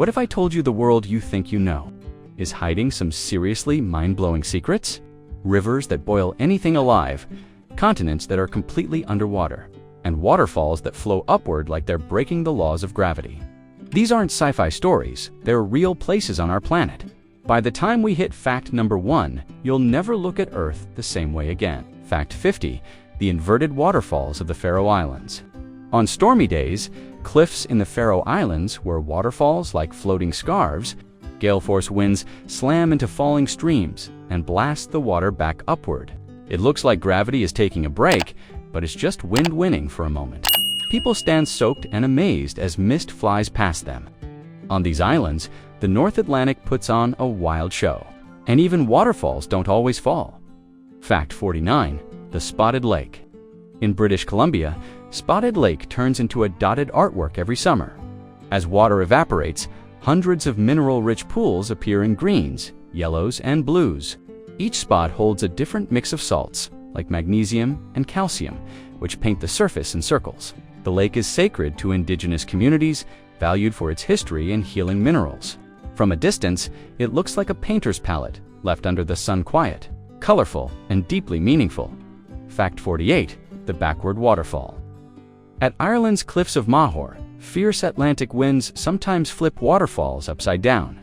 What if I told you the world you think you know is hiding some seriously mind-blowing secrets? Rivers that boil anything alive, continents that are completely underwater, and waterfalls that flow upward like they're breaking the laws of gravity. These aren't sci-fi stories, they're real places on our planet. By the time we hit fact number 1, you'll never look at Earth the same way again. Fact 50, the inverted waterfalls of the Faroe Islands. On stormy days, cliffs in the Faroe Islands where waterfalls like floating scarves, gale-force winds slam into falling streams and blast the water back upward. It looks like gravity is taking a break, but it's just wind winning for a moment. People stand soaked and amazed as mist flies past them. On these islands, the North Atlantic puts on a wild show, and even waterfalls don't always fall. Fact 49, the Spotted Lake. In British Columbia, Spotted Lake turns into a dotted artwork every summer. As water evaporates, hundreds of mineral-rich pools appear in greens, yellows, and blues. Each spot holds a different mix of salts, like magnesium and calcium, which paint the surface in circles. The lake is sacred to indigenous communities, valued for its history and healing minerals. From a distance, it looks like a painter's palette, left under the sun quiet, colorful, and deeply meaningful. Fact 48, the Backward Waterfall. At Ireland's Cliffs of Moher, fierce Atlantic winds sometimes flip waterfalls upside down.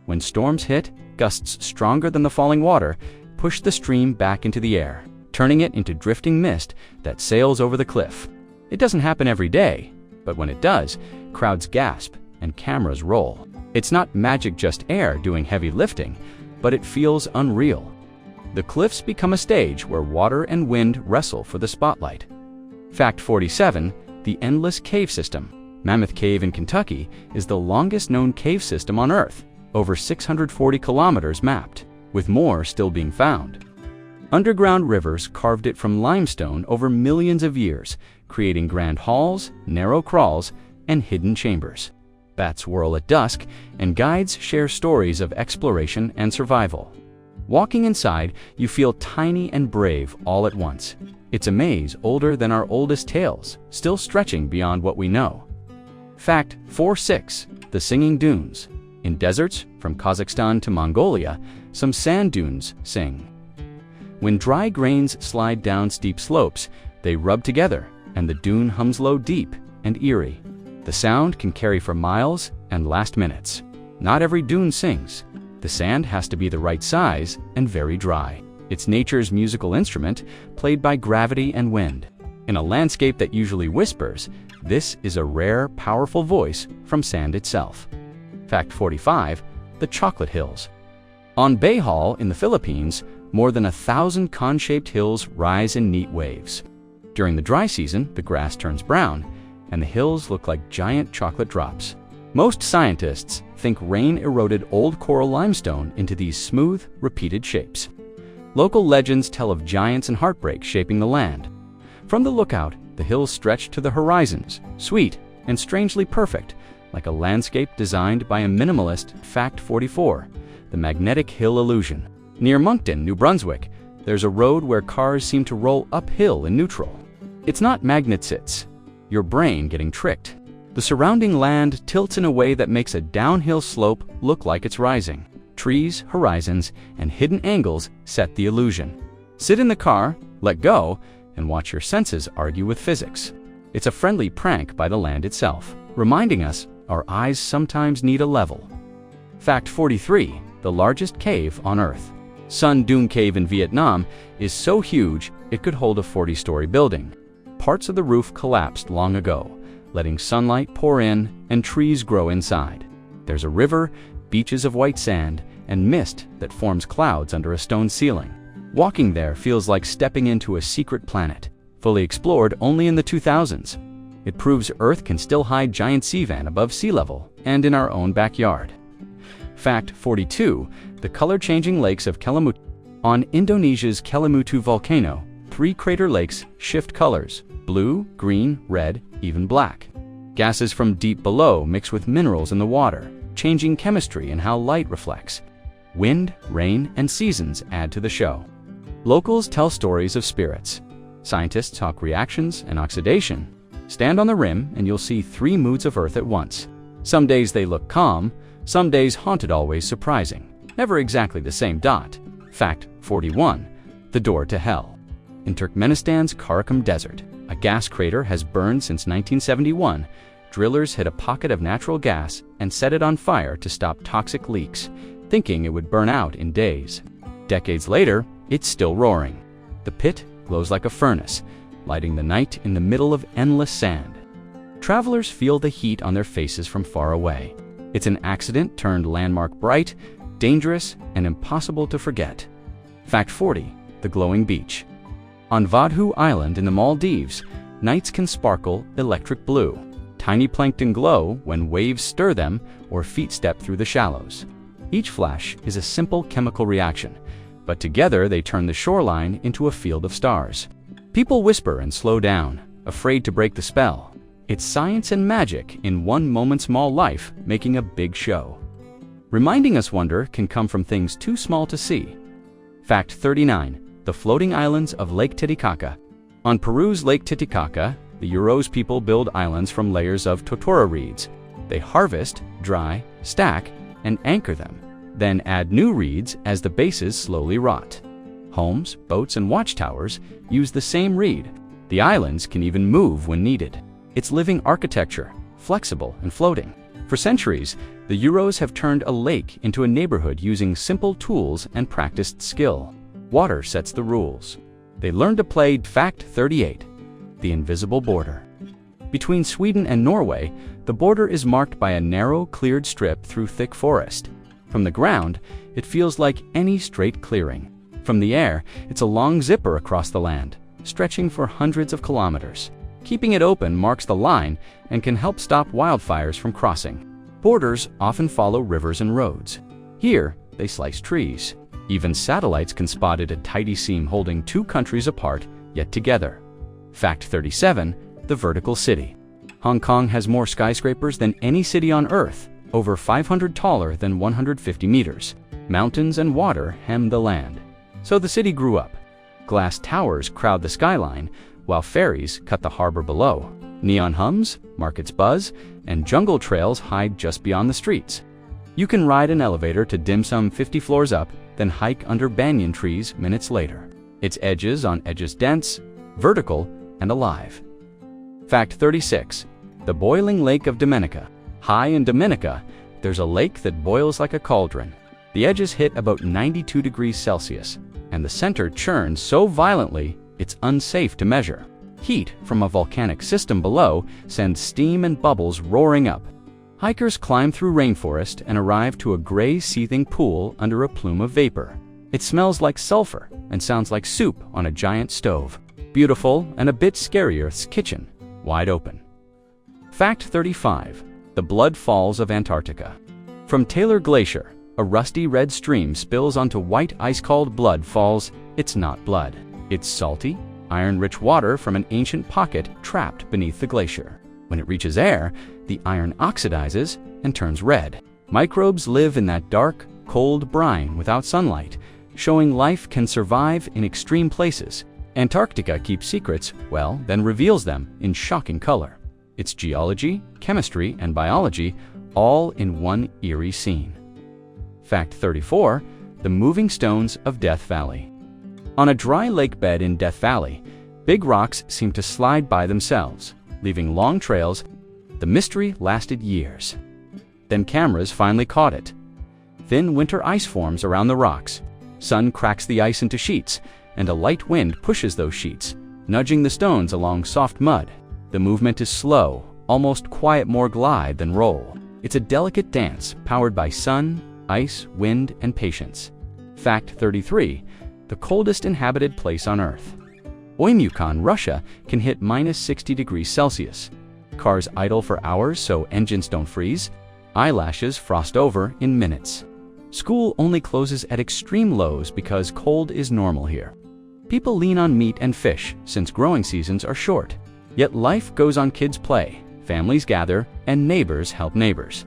When storms hit, gusts stronger than the falling water push the stream back into the air, turning it into drifting mist that sails over the cliff. It doesn't happen every day, but when it does, crowds gasp and cameras roll. It's not magic, just air doing heavy lifting, but it feels unreal. The cliffs become a stage where water and wind wrestle for the spotlight. Fact 47, the Endless Cave System. Mammoth Cave in Kentucky is the longest known cave system on Earth, over 640 kilometers mapped, with more still being found. Underground rivers carved it from limestone over millions of years, creating grand halls, narrow crawls, and hidden chambers. Bats whirl at dusk, and guides share stories of exploration and survival. Walking inside, you feel tiny and brave all at once. It's a maze older than our oldest tales, still stretching beyond what we know. Fact 46, the Singing Dunes. In deserts, from Kazakhstan to Mongolia, some sand dunes sing. When dry grains slide down steep slopes, they rub together, and the dune hums low, deep, and eerie. The sound can carry for miles and last minutes. Not every dune sings. The sand has to be the right size and very dry. It's nature's musical instrument, played by gravity and wind. In a landscape that usually whispers, this is a rare, powerful voice from sand itself. Fact 45, the Chocolate Hills. On Bohol in the Philippines, more than 1,000 cone-shaped hills rise in neat waves. During the dry season, the grass turns brown, and the hills look like giant chocolate drops. Most scientists think rain eroded old coral limestone into these smooth, repeated shapes. Local legends tell of giants and heartbreak shaping the land. From the lookout, the hills stretch to the horizons, sweet and strangely perfect, like a landscape designed by a minimalist. Fact 44, the Magnetic Hill Illusion. Near Moncton, New Brunswick, there's a road where cars seem to roll uphill in neutral. It's not magnets, it's your brain getting tricked. The surrounding land tilts in a way that makes a downhill slope look like it's rising. Trees, horizons, and hidden angles set the illusion. Sit in the car, let go, and watch your senses argue with physics. It's a friendly prank by the land itself, reminding us our eyes sometimes need a level. Fact 43, the largest cave on Earth. Sun Dune Cave in Vietnam is so huge it could hold a 40-story building. Parts of the roof collapsed long ago, letting sunlight pour in and trees grow inside. There's a river, beaches of white sand, and mist that forms clouds under a stone ceiling. Walking there feels like stepping into a secret planet, fully explored only in the 2000s. It proves Earth can still hide giant sea vent above sea level and in our own backyard. Fact 42, the color-changing lakes of Kelimutu. On Indonesia's Kelimutu volcano, 3 crater lakes shift colors: blue, green, red, even black. Gases from deep below mix with minerals in the water, changing chemistry and how light reflects. Wind, rain, and seasons add to the show. Locals tell stories of spirits. Scientists talk reactions and oxidation. Stand on the rim and you'll see 3 moods of Earth at once. Some days they look calm, Some days haunted, always surprising. Never exactly the same dot. Fact 41. The door to hell. In Turkmenistan's Karakum Desert, a gas crater has burned since 1971. Drillers hit a pocket of natural gas and set it on fire to stop toxic leaks, thinking it would burn out in days. Decades later, it's still roaring. The pit glows like a furnace, lighting the night in the middle of endless sand. Travelers feel the heat on their faces from far away. It's an accident turned landmark, bright, dangerous, and impossible to forget. Fact 40. The glowing beach. On Vadhu Island in the Maldives, nights can sparkle electric blue. Tiny plankton glow when waves stir them or feet step through the shallows. Each flash is a simple chemical reaction, but together they turn the shoreline into a field of stars. People whisper and slow down, afraid to break the spell. It's science and magic in one moment's small life making a big show. Reminding us wonder can come from things too small to see. Fact 39. The floating islands of Lake Titicaca. On Peru's Lake Titicaca, the Uros people build islands from layers of totora reeds. They harvest, dry, stack, and anchor them, then add new reeds as the bases slowly rot. Homes, boats, and watchtowers use the same reed. The islands can even move when needed. It's living architecture, flexible and floating. For centuries, the Uros have turned a lake into a neighborhood using simple tools and practiced skill. Water sets the rules. They learned to play. Fact 38. The invisible border. Between Sweden and Norway, the border is marked by a narrow, cleared strip through thick forest. From the ground, it feels like any straight clearing. From the air, it's a long zipper across the land, stretching for hundreds of kilometers. Keeping it open marks the line and can help stop wildfires from crossing. Borders often follow rivers and roads. Here, they slice trees. Even satellites can spot it, a tidy seam holding two countries apart, yet together. Fact 37. The vertical city. Hong Kong has more skyscrapers than any city on Earth, over 500 taller than 150 meters. Mountains and water hem the land. So the city grew up. Glass towers crowd the skyline, while ferries cut the harbor below. Neon hums, markets buzz, and jungle trails hide just beyond the streets. You can ride an elevator to dim sum 50 floors up, then hike under banyan trees minutes later. Its edges on edges dense, vertical, and alive. Fact 36. The boiling lake of Dominica. High in Dominica, there's a lake that boils like a cauldron. The edges hit about 92 degrees Celsius, and the center churns so violently it's unsafe to measure. Heat from a volcanic system below sends steam and bubbles roaring up. Hikers climb through rainforest and arrive to a gray seething pool under a plume of vapor. It smells like sulfur and sounds like soup on a giant stove. Beautiful and a bit scarier, its kitchen, wide open. Fact 35. The Blood Falls of Antarctica. From Taylor Glacier, a rusty red stream spills onto white ice called Blood Falls. It's not blood. It's salty, iron-rich water from an ancient pocket trapped beneath the glacier. When it reaches air, the iron oxidizes and turns red. Microbes live in that dark, cold brine without sunlight, showing life can survive in extreme places. Antarctica keeps secrets, well, then reveals them in shocking color. It's geology, chemistry, and biology, all in one eerie scene. Fact 34. The Moving Stones of Death Valley. On a dry lake bed in Death Valley, big rocks seem to slide by themselves, leaving long trails. The mystery lasted years. Then cameras finally caught it. Thin winter ice forms around the rocks. Sun cracks the ice into sheets, and a light wind pushes those sheets, nudging the stones along soft mud. The movement is slow, almost quiet, more glide than roll. It's a delicate dance powered by sun, ice, wind, and patience. Fact 33. The coldest inhabited place on Earth. Oymyakon, Russia, can hit minus 60 degrees Celsius. Cars idle for hours so engines don't freeze. Eyelashes frost over in minutes. School only closes at extreme lows because cold is normal here. People lean on meat and fish since growing seasons are short. Yet life goes on, kids play, families gather, and neighbors help neighbors.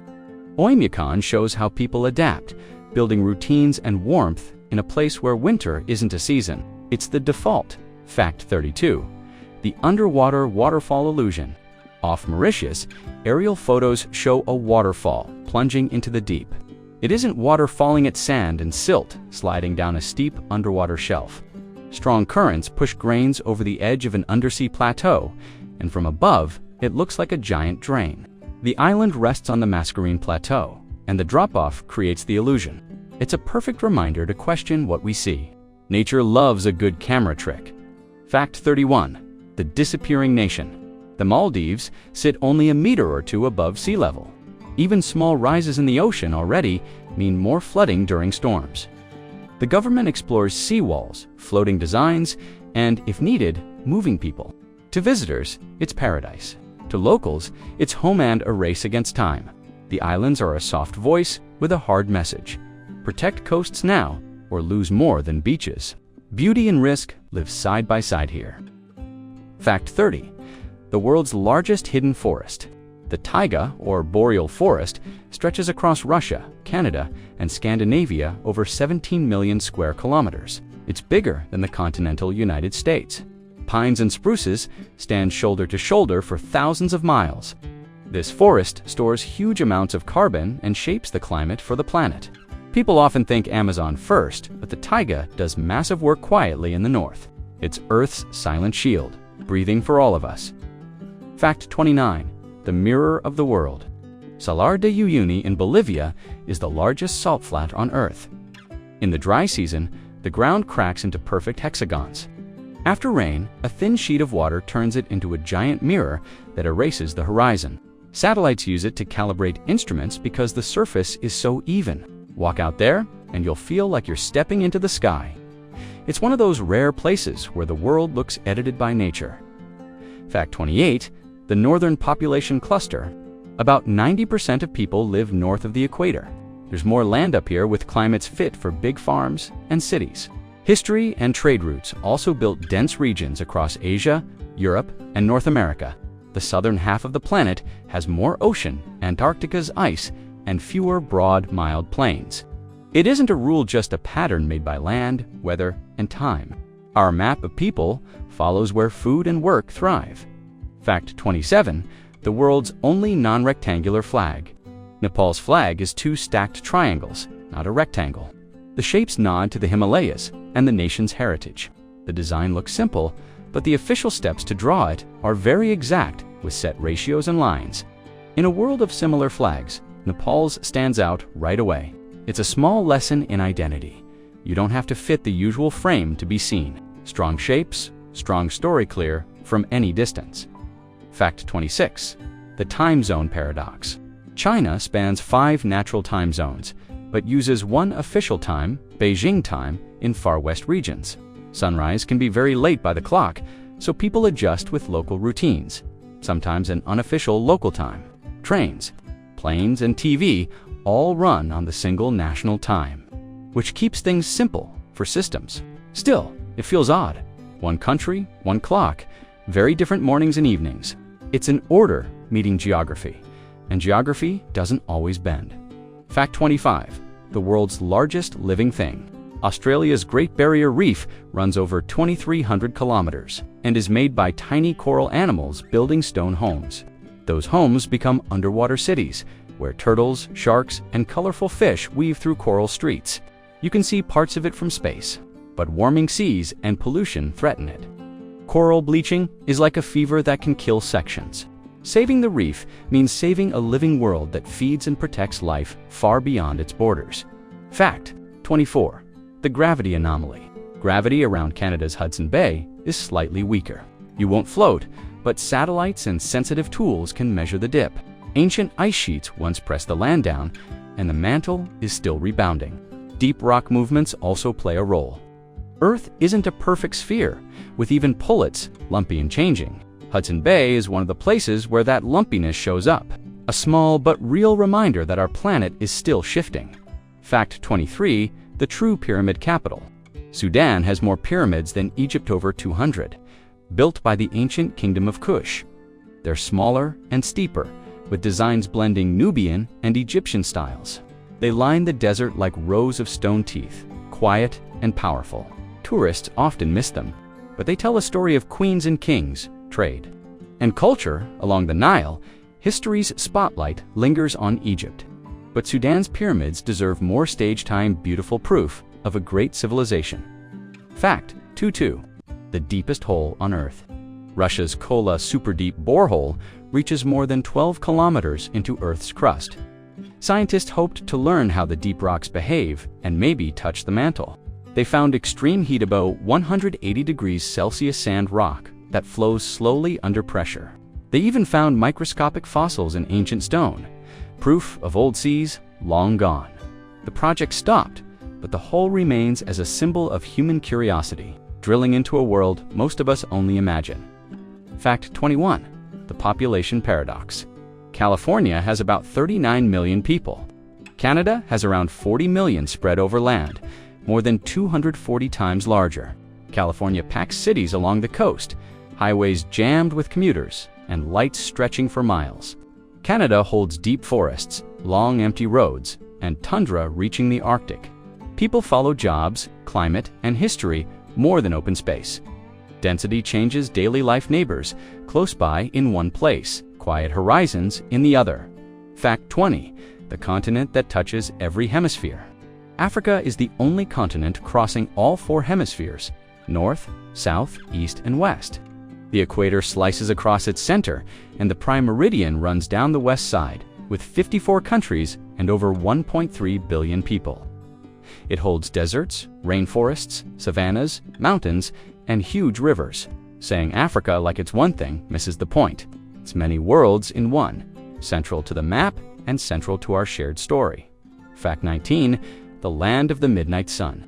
Oymyakon shows how people adapt, building routines and warmth in a place where winter isn't a season. It's the default. Fact 32. The underwater waterfall illusion. Off Mauritius, aerial photos show a waterfall plunging into the deep. It isn't water falling at sand and silt sliding down a steep underwater shelf. Strong currents push grains over the edge of an undersea plateau, and from above, it looks like a giant drain. The island rests on the Mascarene Plateau, and the drop-off creates the illusion. It's a perfect reminder to question what we see. Nature loves a good camera trick. Fact 31. The disappearing nation. The Maldives sit only a meter or two above sea level. Even small rises in the ocean already mean more flooding during storms. The government explores seawalls, floating designs, and, if needed, moving people. To visitors, it's paradise. To locals, it's home and a race against time. The islands are a soft voice with a hard message. Protect coasts now, or lose more than beaches. Beauty and risk live side by side here. Fact 30. The world's largest hidden forest. The taiga, or boreal forest, stretches across Russia, Canada, and Scandinavia over 17 million square kilometers. It's bigger than the continental United States. Pines and spruces stand shoulder to shoulder for thousands of miles. This forest stores huge amounts of carbon and shapes the climate for the planet. People often think Amazon first, but the taiga does massive work quietly in the north. It's Earth's silent shield, breathing for all of us. Fact 29. The mirror of the world. Salar de Uyuni in Bolivia is the largest salt flat on Earth. In the dry season, the ground cracks into perfect hexagons. After rain, a thin sheet of water turns it into a giant mirror that erases the horizon. Satellites use it to calibrate instruments because the surface is so even. Walk out there, and you'll feel like you're stepping into the sky. It's one of those rare places where the world looks edited by nature. Fact 28. The northern population cluster. About 90% of people live north of the equator. There's more land up here with climates fit for big farms and cities. History and trade routes also built dense regions across Asia, Europe, and North America. The southern half of the planet has more ocean, Antarctica's ice, and fewer broad, mild plains. It isn't a rule, just a pattern made by land, weather, and time. Our map of people follows where food and work thrive. Fact 27. The world's only non-rectangular flag. Nepal's flag is two stacked triangles, not a rectangle. The shapes nod to the Himalayas and the nation's heritage. The design looks simple, but the official steps to draw it are very exact with set ratios and lines. In a world of similar flags, Nepal's stands out right away. It's a small lesson in identity. You don't have to fit the usual frame to be seen. Strong shapes, strong story, clear from any distance. Fact 26. The time zone paradox. China spans 5 natural time zones, but uses one official time, Beijing time, in far west regions. Sunrise can be very late by the clock, so people adjust with local routines, sometimes an unofficial local time. Trains, planes, and TV all run on the single national time, which keeps things simple for systems. Still, it feels odd. One country, one clock, very different mornings and evenings. It's an order meeting geography, and geography doesn't always bend. Fact 25. The world's largest living thing. Australia's Great Barrier Reef runs over 2,300 kilometers and is made by tiny coral animals building stone homes. Those homes become underwater cities, where turtles, sharks, and colorful fish weave through coral streets. You can see parts of it from space, but warming seas and pollution threaten it. Coral bleaching is like a fever that can kill sections. Saving the reef means saving a living world that feeds and protects life far beyond its borders. Fact 24. The gravity anomaly. Gravity around Canada's Hudson Bay is slightly weaker. You won't float, but satellites and sensitive tools can measure the dip. Ancient ice sheets once pressed the land down, and the mantle is still rebounding. Deep rock movements also play a role. Earth isn't a perfect sphere, with even pullets lumpy and changing. Hudson Bay is one of the places where that lumpiness shows up. A small but real reminder that our planet is still shifting. Fact 23. The true pyramid capital. Sudan has more pyramids than Egypt, over 200, built by the ancient kingdom of Kush. They're smaller and steeper, with designs blending Nubian and Egyptian styles. They line the desert like rows of stone teeth, quiet and powerful. Tourists often miss them, but they tell a story of queens and kings, trade. And culture, along the Nile, history's spotlight lingers on Egypt. But Sudan's pyramids deserve more stage time, beautiful proof of a great civilization. Fact 22. The deepest hole on Earth. Russia's Kola super-deep borehole reaches more than 12 kilometers into Earth's crust. Scientists hoped to learn how the deep rocks behave and maybe touch the mantle. They found extreme heat above 180 degrees Celsius sand rock that flows slowly under pressure. They even found microscopic fossils in ancient stone, proof of old seas long gone. The project stopped, but the hole remains as a symbol of human curiosity, drilling into a world most of us only imagine. Fact 21. The population paradox. California has about 39 million people. Canada has around 40 million spread over land, more than 240 times larger. California packs cities along the coast, highways jammed with commuters, and lights stretching for miles. Canada holds deep forests, long empty roads, and tundra reaching the Arctic. People follow jobs, climate, and history more than open space. Density changes daily life neighbors, close by in one place, quiet horizons in the other. Fact 20. The continent that touches every hemisphere. Africa is the only continent crossing all four hemispheres: north, south, east, and west. The equator slices across its center, and the prime meridian runs down the west side, with 54 countries and over 1.3 billion people. It holds deserts, rainforests, savannas, mountains, and huge rivers. Saying Africa like it's one thing misses the point. It's many worlds in one, central to the map and central to our shared story. Fact 19. The land of the midnight sun.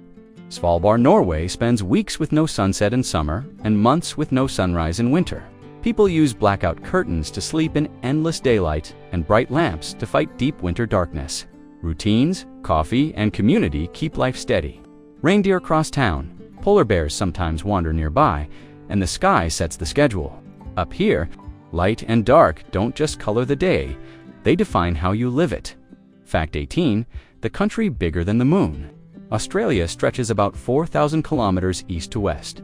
Svalbard, Norway spends weeks with no sunset in summer and months with no sunrise in winter. People use blackout curtains to sleep in endless daylight and bright lamps to fight deep winter darkness. Routines, coffee, and community keep life steady. Reindeer cross town, polar bears sometimes wander nearby, and the sky sets the schedule. Up here, light and dark don't just color the day, they define how you live it. Fact 18. The country bigger than the moon. Australia stretches about 4,000 kilometers east to west.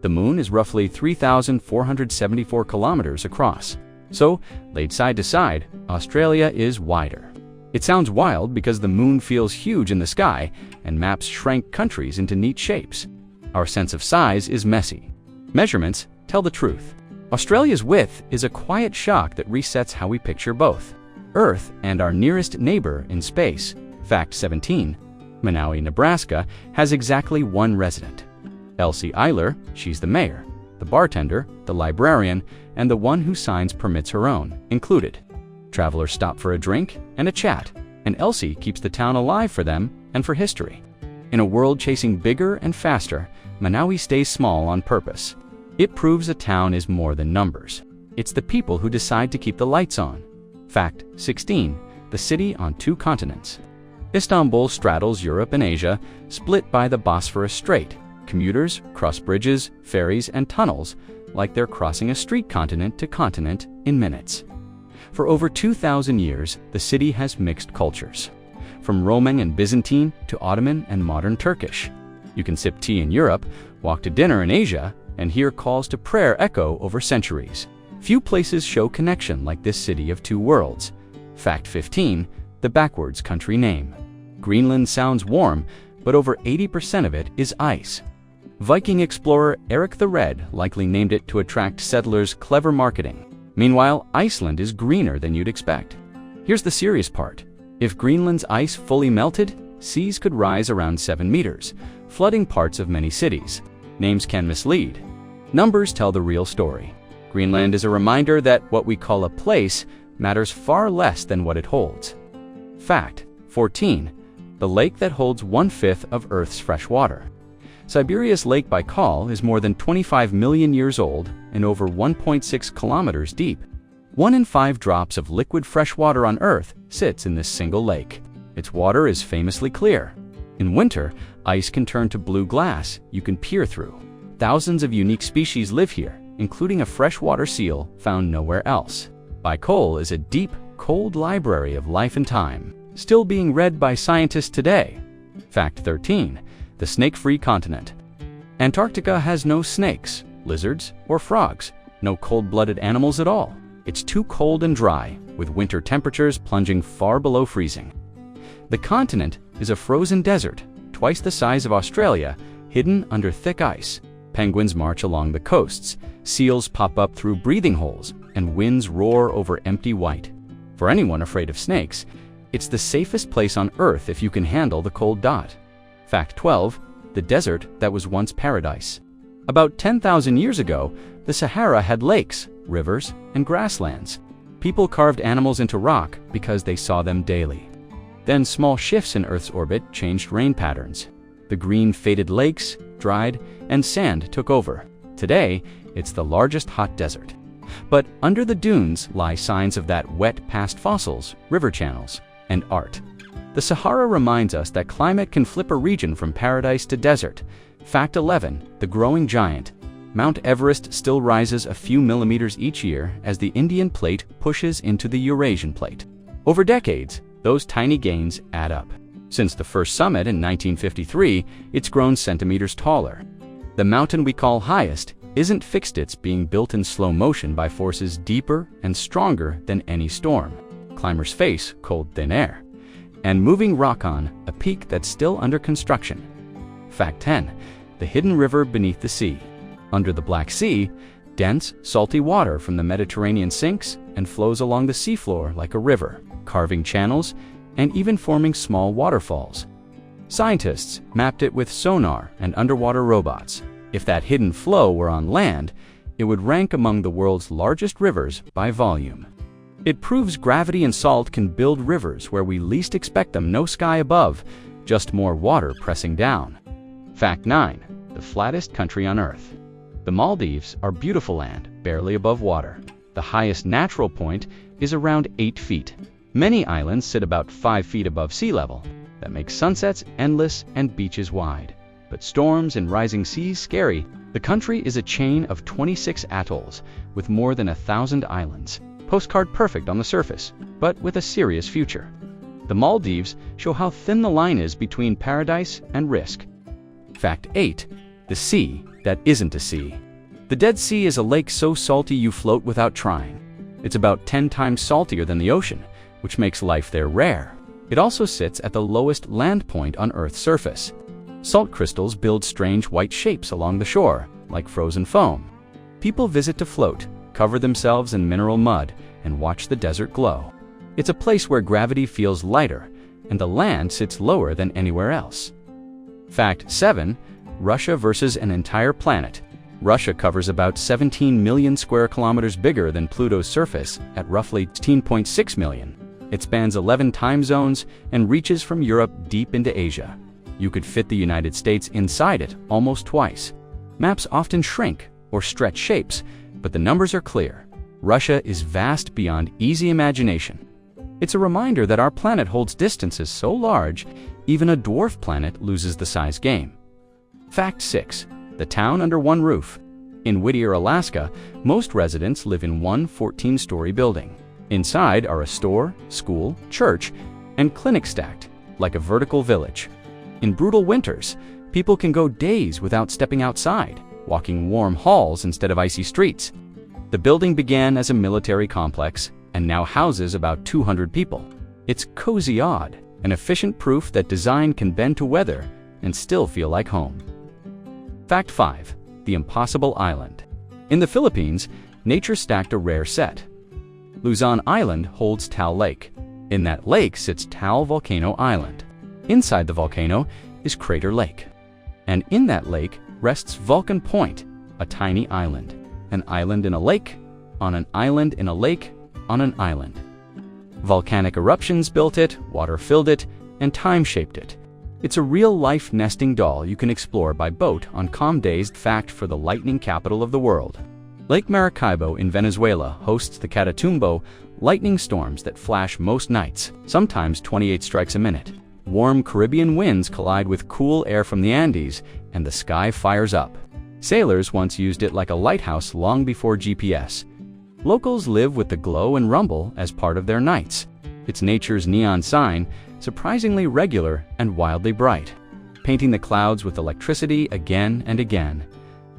The moon is roughly 3,474 kilometers across. So, laid side to side, Australia is wider. It sounds wild because the moon feels huge in the sky and maps shrank countries into neat shapes. Our sense of size is messy. Measurements tell the truth. Australia's width is a quiet shock that resets how we picture both Earth and our nearest neighbor in space. Fact 17. Manawi, Nebraska has exactly one resident. Elsie Eiler, she's the mayor, the bartender, the librarian, and the one who signs permits her own, included. Travelers stop for a drink and a chat, and Elsie keeps the town alive for them and for history. In a world chasing bigger and faster, Manawi stays small on purpose. It proves a town is more than numbers. It's the people who decide to keep the lights on. Fact 16. The city on two continents. Istanbul straddles Europe and Asia, split by the Bosphorus Strait. Commuters cross bridges, ferries, and tunnels like they're crossing a street continent to continent in minutes. For over 2,000 years, the city has mixed cultures, from Roman and Byzantine to Ottoman and modern Turkish. You can sip tea in Europe, walk to dinner in Asia, and hear calls to prayer echo over centuries. Few places show connection like this city of two worlds. Fact 15. The backwards country name. Greenland sounds warm, but over 80% of it is ice. Viking explorer Eric the Red likely named it to attract settlers' clever marketing. Meanwhile, Iceland is greener than you'd expect. Here's the serious part. If Greenland's ice fully melted, seas could rise around 7 meters, flooding parts of many cities. Names can mislead. Numbers tell the real story. Greenland is a reminder that what we call a place matters far less than what it holds. Fact 14. The lake that holds 1/5 of Earth's fresh water. Siberia's Lake Baikal is more than 25 million years old and over 1.6 kilometers deep. 1 in 5 drops of liquid fresh water on Earth sits in this single lake. Its water is famously clear. In winter, ice can turn to blue glass you can peer through. Thousands of unique species live here, including a freshwater seal found nowhere else. Baikal is a deep, cold library of life and time, still being read by scientists today. Fact 13. The snake-free continent. Antarctica has no snakes, lizards, or frogs. No cold-blooded animals at all. It's too cold and dry, with winter temperatures plunging far below freezing. The continent is a frozen desert, twice the size of Australia, hidden under thick ice. Penguins march along the coasts, seals pop up through breathing holes, and winds roar over empty white. For anyone afraid of snakes, it's the safest place on Earth if you can handle the cold dot. Fact 12. The desert that was once paradise. About 10,000 years ago, the Sahara had lakes, rivers, and grasslands. People carved animals into rock because they saw them daily. Then small shifts in Earth's orbit changed rain patterns. The green faded lakes dried and sand took over. Today, it's the largest hot desert. But under the dunes lie signs of that wet past: fossils, river channels, and art. The Sahara reminds us that climate can flip a region from paradise to desert. Fact 11. The growing giant. Mount Everest still rises a few millimeters each year as the Indian plate pushes into the Eurasian plate. Over decades, those tiny gains add up. Since the first summit in 1953, it's grown centimeters taller. The mountain we call highest isn't fixed, it's being built in slow motion by forces deeper and stronger than any storm. Climbers face cold, thin air, and moving rock on a peak that's still under construction. Fact 10. The hidden river beneath the sea. Under the Black Sea, dense, salty water from the Mediterranean sinks and flows along the seafloor like a river, carving channels and even forming small waterfalls. Scientists mapped it with sonar and underwater robots. If that hidden flow were on land, it would rank among the world's largest rivers by volume. It proves gravity and salt can build rivers where we least expect them. No sky above, just more water pressing down. Fact 9. The flattest country on Earth. The Maldives are beautiful land, barely above water. The highest natural point is around 8 feet. Many islands sit about 5 feet above sea level. That makes sunsets endless and beaches wide. But storms and rising seas scary. The country is a chain of 26 atolls with more than 1,000 islands. Postcard perfect on the surface, but with a serious future. The Maldives show how thin the line is between paradise and risk. Fact 8. The sea that isn't a sea. The Dead Sea is a lake so salty you float without trying. It's about 10 times saltier than the ocean, which makes life there rare. It also sits at the lowest land point on Earth's surface. Salt crystals build strange white shapes along the shore, like frozen foam. People visit to float, cover themselves in mineral mud, and watch the desert glow. It's a place where gravity feels lighter, and the land sits lower than anywhere else. Fact 7. Russia versus an entire planet. Russia covers about 17 million square kilometers, bigger than Pluto's surface at roughly 16.6 million. It spans 11 time zones and reaches from Europe deep into Asia. You could fit the United States inside it almost twice. Maps often shrink or stretch shapes, but the numbers are clear. Russia is vast beyond easy imagination. It's a reminder that our planet holds distances so large, even a dwarf planet loses the size game. Fact 6. The town under one roof. In Whittier, Alaska, most residents live in one 14-story building. Inside are a store, school, church, and clinic stacked, like a vertical village. In brutal winters, people can go days without stepping outside, walking warm halls instead of icy streets. The building began as a military complex and now houses about 200 people. It's cozy odd, an efficient proof that design can bend to weather and still feel like home. Fact 5. The impossible island. In the Philippines, nature stacked a rare set. Luzon Island holds Taal Lake. In that lake sits Taal Volcano Island. Inside the volcano is Crater Lake. And in that lake rests Vulcan Point, a tiny island. An island in a lake, on an island in a lake, on an island. Volcanic eruptions built it, water filled it, and time shaped it. It's a real-life nesting doll you can explore by boat on calm days. Fact for the lightning capital of the world. Lake Maracaibo in Venezuela hosts the Catatumbo lightning storms that flash most nights, sometimes 28 strikes a minute. Warm Caribbean winds collide with cool air from the Andes, and the sky fires up. Sailors once used it like a lighthouse long before GPS. Locals live with the glow and rumble as part of their nights. It's nature's neon sign, surprisingly regular and wildly bright, painting the clouds with electricity again and again.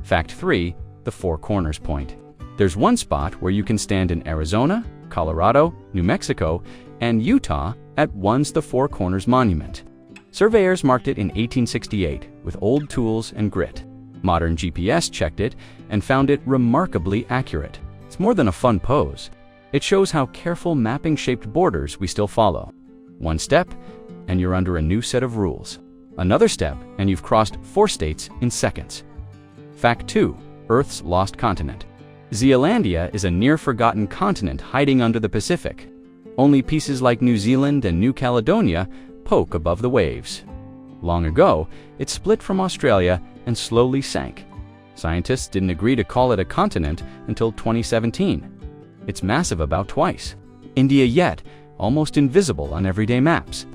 Fact 3. The Four Corners Point. There's one spot where you can stand in Arizona, Colorado, New Mexico, and Utah at once the Four Corners Monument. Surveyors marked it in 1868 with old tools and grit. Modern GPS checked it and found it remarkably accurate. It's more than a fun pose. It shows how careful mapping-shaped borders we still follow. One step, and you're under a new set of rules. Another step, and you've crossed 4 states in seconds. Fact 2. Earth's lost continent. Zealandia is a near-forgotten continent hiding under the Pacific. Only pieces like New Zealand and New Caledonia poke above the waves. Long ago, it split from Australia and slowly sank. Scientists didn't agree to call it a continent until 2017. It's massive about twice. India yet, almost invisible on everyday maps.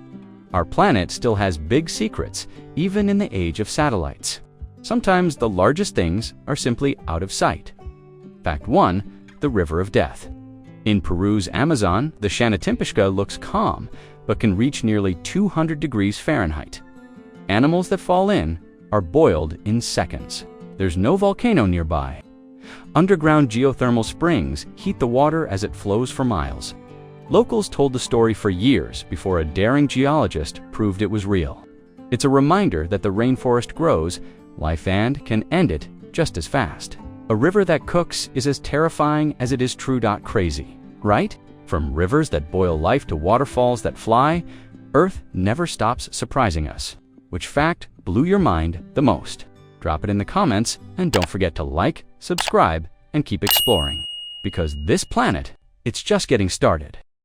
Our planet still has big secrets, even in the age of satellites. Sometimes the largest things are simply out of sight. Fact 1. The River of Death. In Peru's Amazon, the Shanatimpishka looks calm, but can reach nearly 200 degrees Fahrenheit. Animals that fall in are boiled in seconds. There's no volcano nearby. Underground geothermal springs heat the water as it flows for miles. Locals told the story for years before a daring geologist proved it was real. It's a reminder that the rainforest grows, life and can end it just as fast. A river that cooks is as terrifying as it is true.crazy, right? From rivers that boil life to waterfalls that fly, Earth never stops surprising us. Which fact blew your mind the most? Drop it in the comments, and don't forget to like, subscribe, and keep exploring. Because this planet, it's just getting started.